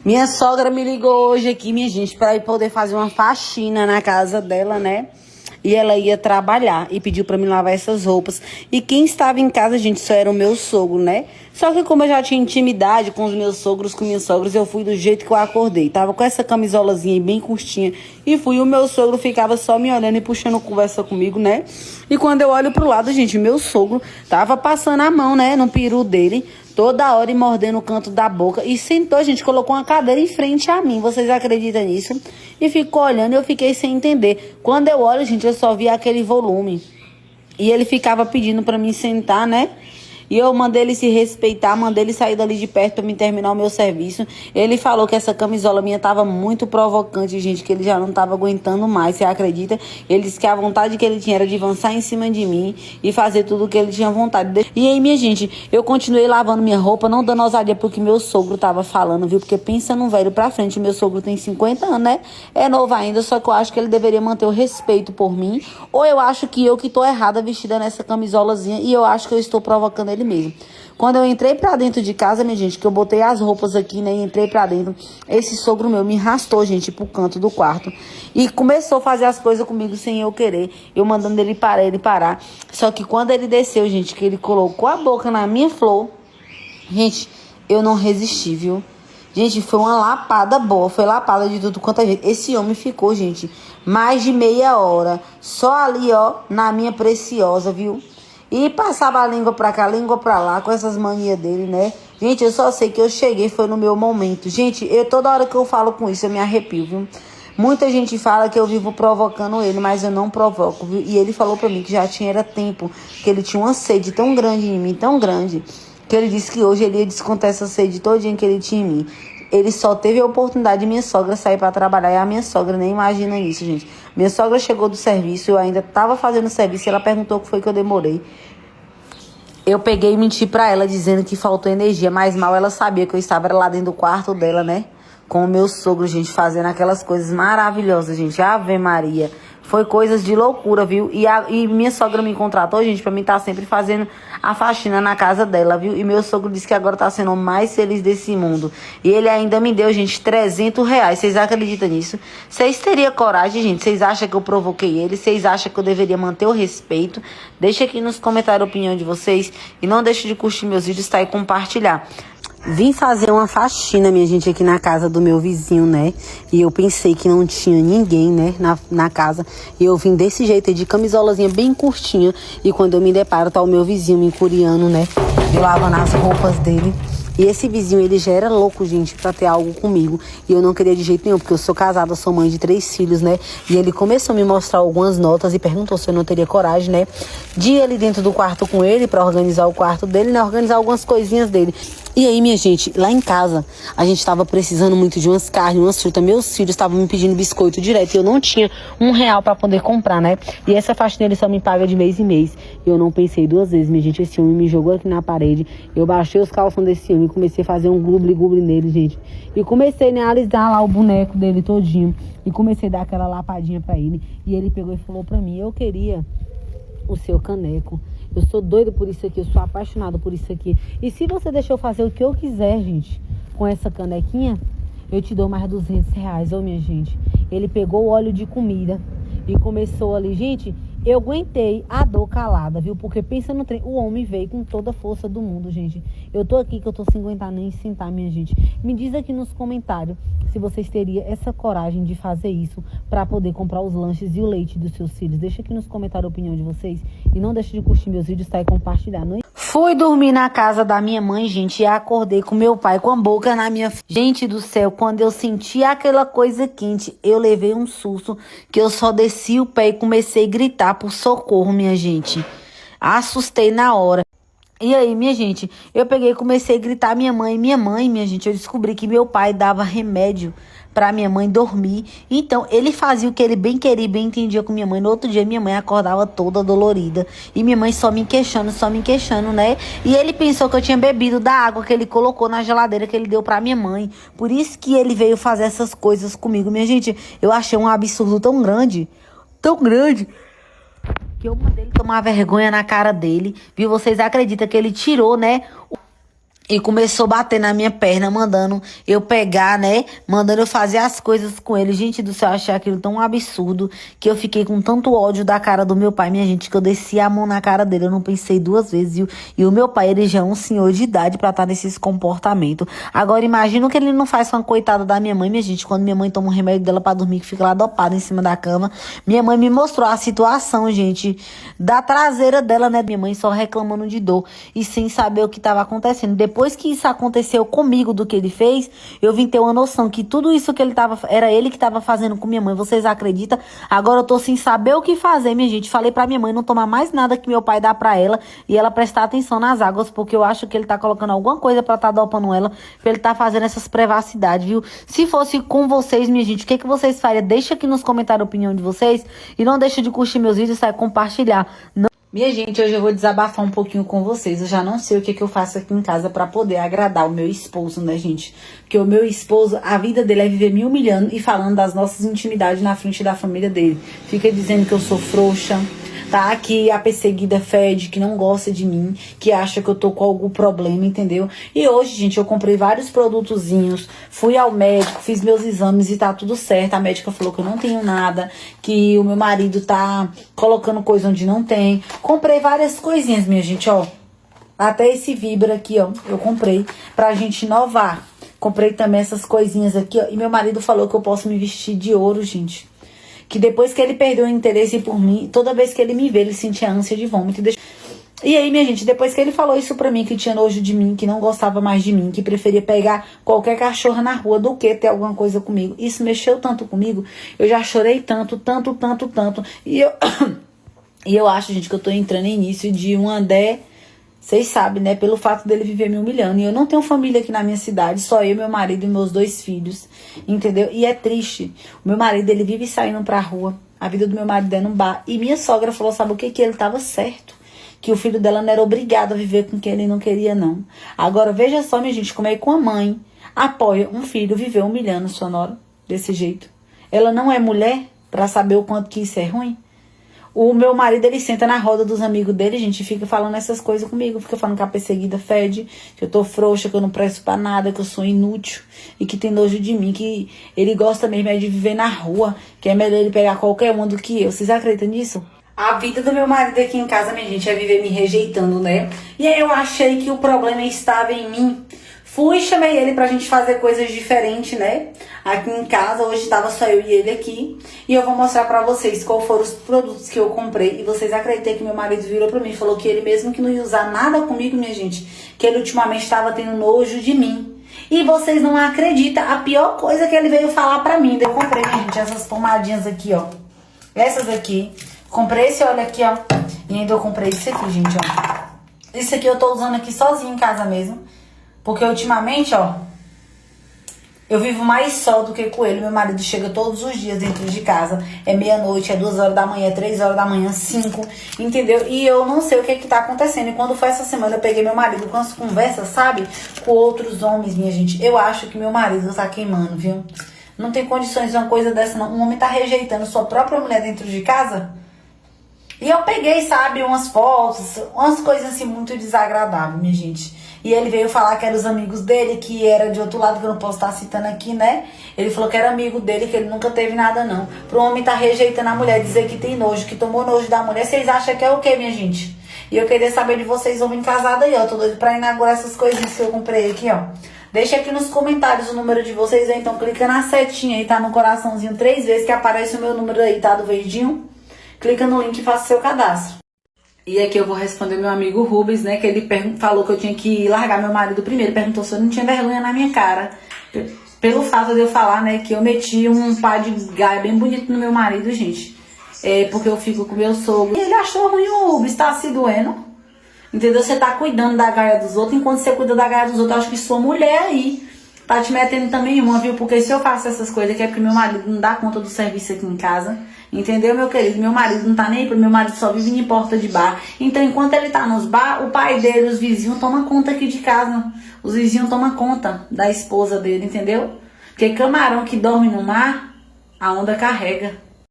Minha sogra me ligou hoje aqui, minha gente, para ir poder fazer uma faxina na casa dela, né? E ela ia trabalhar e pediu para me lavar essas roupas. E quem estava em casa, gente, só era o meu sogro, né? Só que como eu já tinha intimidade com os meus sogros, com minhas sogras, eu fui do jeito que eu acordei. Tava com essa camisolazinha aí bem curtinha e fui. O meu sogro ficava só me olhando e puxando conversa comigo, né? E quando eu olho pro lado, gente, meu sogro tava passando a mão, né, no peru dele, toda hora e mordendo o canto da boca. E sentou, gente, colocou uma cadeira em frente a mim. Vocês acreditam nisso? E ficou olhando e eu fiquei sem entender. Quando eu olho, gente, eu só vi aquele volume. E ele ficava pedindo pra mim sentar, né? E eu mandei ele se respeitar, mandei ele sair dali de perto pra mim terminar o meu serviço. Ele falou que essa camisola minha tava muito provocante, gente, que ele já não tava aguentando mais, você acredita? Ele disse que a vontade que ele tinha era de avançar em cima de mim e fazer tudo o que ele tinha vontade. E aí, minha gente, eu continuei lavando minha roupa, não dando ousadia porque meu sogro tava falando, viu? Porque pensa num velho pra frente, meu sogro tem 50 anos, né? É novo ainda, só que eu acho que ele deveria manter o respeito por mim. Ou eu acho que eu que tô errada vestida nessa camisolazinha e eu acho que eu estou provocando ele mesmo. Quando eu entrei pra dentro de casa, minha gente, que eu botei as roupas aqui, né, e entrei pra dentro, esse sogro meu me arrastou, gente, pro canto do quarto e começou a fazer as coisas comigo sem eu querer, eu mandando ele parar. Só que quando ele desceu, gente, que ele colocou a boca na minha flor, gente, eu não resisti, viu? Gente, foi uma lapada boa, foi lapada de tudo quanto a gente. Esse homem ficou, gente, mais de meia hora, só ali, ó, na minha preciosa, viu? E passava a língua pra cá, a língua pra lá, com essas manias dele, né? Gente, eu só sei que eu cheguei, foi no meu momento. Gente, toda hora que eu falo com isso, eu me arrepio, viu? Muita gente fala que eu vivo provocando ele, mas eu não provoco, viu? E ele falou pra mim que já era tempo, que ele tinha uma sede tão grande em mim, tão grande, que ele disse que hoje ele ia descontar essa sede todinha que ele tinha em mim. Ele só teve a oportunidade de minha sogra sair para trabalhar. E a minha sogra nem imagina isso, gente. Minha sogra chegou do serviço, eu ainda estava fazendo serviço e ela perguntou o que foi que eu demorei. Eu peguei e menti para ela dizendo que faltou energia, mas mal ela sabia que eu estava lá dentro do quarto dela, né? Com o meu sogro, gente, fazendo aquelas coisas maravilhosas, gente. Ave Maria. Foi coisas de loucura, viu? E minha sogra me contratou, gente, pra mim estar sempre fazendo a faxina na casa dela, viu? E meu sogro disse que agora tá sendo o mais feliz desse mundo. E ele ainda me deu, gente, R$ 300. Vocês acreditam nisso? Vocês teriam coragem, gente? Vocês acham que eu provoquei ele? Vocês acham que eu deveria manter o respeito? Deixa aqui nos comentários a opinião de vocês. E não deixe de curtir meus vídeos, tá? E compartilhar. Vim fazer uma faxina, minha gente, aqui na casa do meu vizinho, né? E eu pensei que não tinha ninguém, né, na casa. E eu vim desse jeito aí, de camisolazinha bem curtinha. E quando eu me deparo, tá o meu vizinho me curiando, né? Eu lavando as roupas dele. E esse vizinho, ele já era louco, gente, pra ter algo comigo. E eu não queria de jeito nenhum, porque eu sou casada, sou mãe de 3 filhos, né? E ele começou a me mostrar algumas notas e perguntou se eu não teria coragem, né? De ir ali dentro do quarto com ele, pra organizar o quarto dele, né? Organizar algumas coisinhas dele. E aí, minha gente, lá em casa, a gente tava precisando muito de umas carnes, umas frutas. Meus filhos estavam me pedindo biscoito direto. E eu não tinha R$ 1 pra poder comprar, né? E essa faxina, ele só me paga de mês em mês. E eu não pensei 2 vezes, minha gente. Esse homem me jogou aqui na parede. Eu baixei os calções desse homem e comecei a fazer um gubli-gubli nele, gente. E comecei, né, a alisar lá o boneco dele todinho. E comecei a dar aquela lapadinha pra ele. E ele pegou e falou pra mim, eu queria o seu caneco. Eu sou doida por isso aqui, eu sou apaixonada por isso aqui. E se você deixar eu fazer o que eu quiser, gente, com essa canequinha, eu te dou mais R$ 200, ô minha gente. Ele pegou o óleo de comida e começou ali, gente, eu aguentei a dor calada, viu? Porque pensa no trem, o homem veio com toda a força do mundo, gente. Eu tô aqui que eu tô sem aguentar nem sentar, minha gente. Me diz aqui nos comentários se vocês teriam essa coragem de fazer isso pra poder comprar os lanches e o leite dos seus filhos. Deixa aqui nos comentários a opinião de vocês. E não deixe de curtir meus vídeos, tá? E compartilhar. Fui dormir na casa da minha mãe, gente, e acordei com meu pai com a boca na minha... Gente do céu, quando eu senti aquela coisa quente, eu levei um susto que eu só desci o pé e comecei a gritar por socorro, minha gente. Assustei na hora. E aí, minha gente, eu peguei e comecei a gritar minha mãe, minha gente, eu descobri que meu pai dava remédio pra minha mãe dormir. Então, ele fazia o que ele bem queria e bem entendia com minha mãe. No outro dia, minha mãe acordava toda dolorida. E minha mãe só me queixando, né? E ele pensou que eu tinha bebido da água que ele colocou na geladeira que ele deu pra minha mãe. Por isso que ele veio fazer essas coisas comigo. Minha gente, eu achei um absurdo tão grande, que eu mandei ele tomar vergonha na cara dele, viu? Vocês acreditam que ele tirou, né, E começou a bater na minha perna, mandando eu pegar, né? Mandando eu fazer as coisas com ele. Gente do céu, eu achei aquilo tão absurdo que eu fiquei com tanto ódio da cara do meu pai, minha gente, que eu desci a mão na cara dele. Eu não pensei duas vezes. E o meu pai, ele já é um senhor de idade pra estar nesses comportamentos. Agora, imagina o que ele não faz com a coitada da minha mãe, minha gente. Quando minha mãe toma um remédio dela pra dormir, que fica lá dopada em cima da cama. Minha mãe me mostrou a situação, gente, da traseira dela, né? Minha mãe só reclamando de dor e sem saber o que tava acontecendo. Depois que isso aconteceu comigo, do que ele fez, eu vim ter uma noção que tudo isso que ele tava, era ele que tava fazendo com minha mãe. Vocês acreditam? Agora eu tô sem saber o que fazer, minha gente. Falei pra minha mãe não tomar mais nada que meu pai dá pra ela e ela prestar atenção nas águas, porque eu acho que ele tá colocando alguma coisa pra tá dopando ela, pra ele tá fazendo essas privacidades, viu? Se fosse com vocês, minha gente, o que vocês fariam? Deixa aqui nos comentários a opinião de vocês e não deixa de curtir meus vídeos e compartilhar. Minha gente, hoje eu vou desabafar um pouquinho com vocês. Eu já não sei o que eu faço aqui em casa pra poder agradar o meu esposo, né, gente? Porque o meu esposo, a vida dele é viver me humilhando e falando das nossas intimidades na frente da família dele. Fica dizendo que eu sou frouxa, tá? Que a perseguida fede, que não gosta de mim, que acha que eu tô com algum problema, entendeu? E hoje, gente, eu comprei vários produtozinhos, fui ao médico, fiz meus exames e tá tudo certo. A médica falou que eu não tenho nada, que o meu marido tá colocando coisa onde não tem. Comprei várias coisinhas, minha gente, ó. Até esse vibra aqui, ó, eu comprei pra gente inovar. Comprei também essas coisinhas aqui, ó. E meu marido falou que eu posso me vestir de ouro, gente. Que depois que ele perdeu o interesse por mim, toda vez que ele me vê, ele sentia ânsia de vômito. E aí, minha gente, depois que ele falou isso pra mim, que tinha nojo de mim, que não gostava mais de mim, que preferia pegar qualquer cachorro na rua do que ter alguma coisa comigo, isso mexeu tanto comigo, eu já chorei tanto. E eu, e eu acho, gente, que eu tô entrando em início de um andé. Vocês sabem, né? Pelo fato dele viver me humilhando. E eu não tenho família aqui na minha cidade. Só eu, meu marido e meus 2 filhos. Entendeu? E é triste. O meu marido, ele vive saindo pra rua. A vida do meu marido é num bar. E minha sogra falou, sabe o que? Que ele tava certo. Que o filho dela não era obrigado a viver com quem ele não queria, não. Agora, veja só, minha gente, como é que uma mãe apoia um filho viver humilhando sua nora desse jeito. Ela não é mulher pra saber o quanto que isso é ruim. O meu marido, ele senta na roda dos amigos dele, gente, e fica falando essas coisas comigo. Fica falando que a perseguida fede, que eu tô frouxa, que eu não presto pra nada, que eu sou inútil e que tem nojo de mim, que ele gosta mesmo é de viver na rua, que é melhor ele pegar qualquer um do que eu. Vocês acreditam nisso? A vida do meu marido aqui em casa, minha gente, é viver me rejeitando, né? E aí eu achei que o problema estava em mim. Fui e chamei ele pra gente fazer coisas diferentes, né? Aqui em casa, hoje tava só eu e ele aqui. E eu vou mostrar pra vocês qual foram os produtos que eu comprei. E vocês acreditam que meu marido virou pra mim e falou que ele mesmo que não ia usar nada comigo, minha gente, que ele ultimamente tava tendo nojo de mim. E vocês não acreditam, a pior coisa que ele veio falar pra mim. Eu comprei, minha gente, essas pomadinhas aqui, ó. Essas aqui. Comprei esse óleo aqui, ó. E ainda eu comprei isso aqui, gente, ó. Isso aqui eu tô usando aqui sozinho em casa mesmo. Porque ultimamente, ó, eu vivo mais só do que com ele. Meu marido chega todos os dias dentro de casa. É meia-noite, é 2 horas da manhã, é 3 horas da manhã, 5, entendeu? E eu não sei o que tá acontecendo. E quando foi essa semana, eu peguei meu marido com as conversas, sabe? Com outros homens, minha gente. Eu acho que meu marido tá queimando, viu? Não tem condições de uma coisa dessa, não. Um homem tá rejeitando sua própria mulher dentro de casa. E eu peguei, sabe, umas fotos, umas coisas assim muito desagradáveis, minha gente. E ele veio falar que eram os amigos dele, que era de outro lado, que eu não posso estar citando aqui, né? Ele falou que era amigo dele, que ele nunca teve nada, não. Pro homem tá rejeitando a mulher, dizer que tem nojo, que tomou nojo da mulher, vocês acham que é o quê, minha gente? E eu queria saber de vocês, homem casado aí, ó. Tô doido pra inaugurar essas coisinhas que eu comprei aqui, ó. Deixa aqui nos comentários o número de vocês, então clica na setinha aí, tá no coraçãozinho 3 vezes, que aparece o meu número aí, tá? Do verdinho. Clica no link e faça seu cadastro. E aqui eu vou responder meu amigo Rubens, né? Que ele falou que eu tinha que largar meu marido primeiro. Perguntou se eu não tinha vergonha na minha cara. Pelo fato de eu falar, né? Que eu meti um pá de gaia bem bonito no meu marido, gente. É porque eu fico com meu sogro. E ele achou ruim o Rubens, tá se doendo. Entendeu? Você tá cuidando da gaia dos outros. Enquanto você cuida da gaia dos outros, eu acho que sua mulher aí tá te metendo também uma, viu? Porque se eu faço essas coisas aqui é porque meu marido não dá conta do serviço aqui em casa. Entendeu, meu querido? Meu marido não tá nem aí, meu marido só vive em porta de bar. Então, enquanto ele tá nos bar, o pai dele, os vizinhos, tomam conta aqui de casa. Os vizinhos tomam conta da esposa dele, entendeu? Porque camarão que dorme no mar, a onda carrega.